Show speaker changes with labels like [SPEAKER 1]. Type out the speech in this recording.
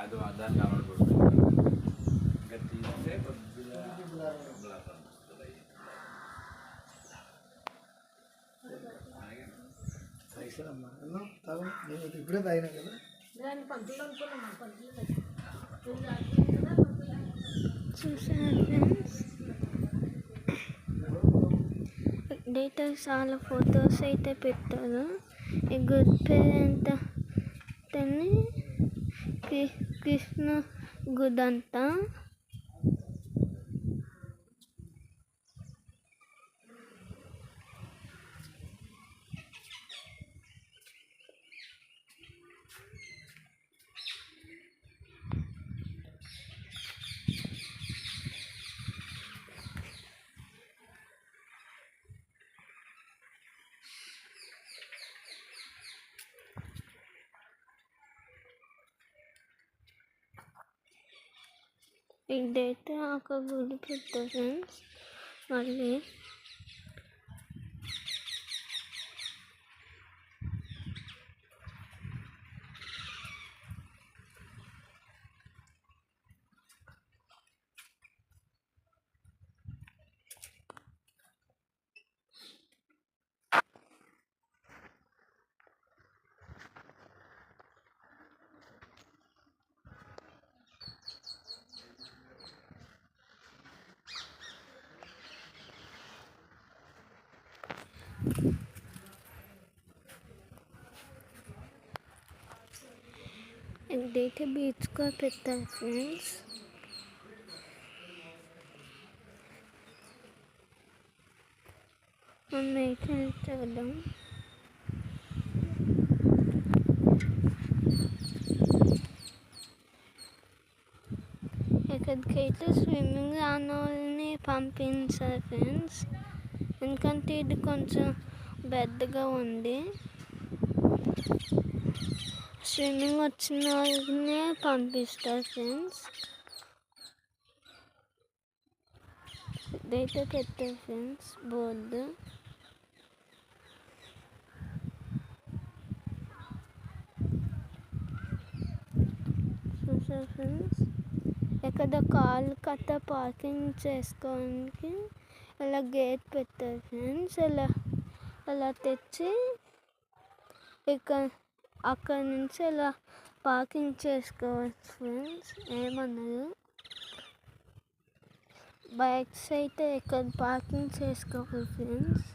[SPEAKER 1] అది దాన్ని అలవాటు ఇంకా తీస్తే కొద్దిగా
[SPEAKER 2] ఇప్పుడే తాగినా కదా
[SPEAKER 3] చూసాను ఫ్రెండ్స్, డేటా చాలా ఫొటోస్ అయితే పెట్టారు. ఈ గుడ్ పేరెంట్ అని కృష్ణ గుడ్ అంట. ఇదైతే ఒక గుడి పెట్టారు ఫ్రెండ్స్. మళ్ళీ ఇదైతే బీచ్ కూడా పెట్టారు ఫ్రెండ్స్. మనం అయితే చూద్దాం. ఇక్కడికైతే స్విమ్మింగ్ రాని వాళ్ళని పంపించారు ఫ్రెండ్స్, ఎందుకంటే ఇది కొంచెం పెద్దగా ఉంది. స్విమ్మింగ్ వచ్చిన వాళ్ళనే పంపిస్తారు ఫ్రెండ్స్. ఇదైతే పెట్టారు ఫ్రెండ్స్ బోర్డు. చూసారు ఫ్రెండ్స్, ఇక్కడ కాల్ కట్ట పార్కింగ్ చేసుకోవడానికి ఇలా గేట్ పెట్టారు ఫ్రెండ్స్. ఇలా తెచ్చి అక్కడ నుంచి ఇలా పార్కింగ్ చేసుకోవచ్చు ఫ్రెండ్స్. ఏమన్నారు, బైక్స్ అయితే ఇక్కడ పార్కింగ్ చేసుకోవాలి ఫ్రెండ్స్.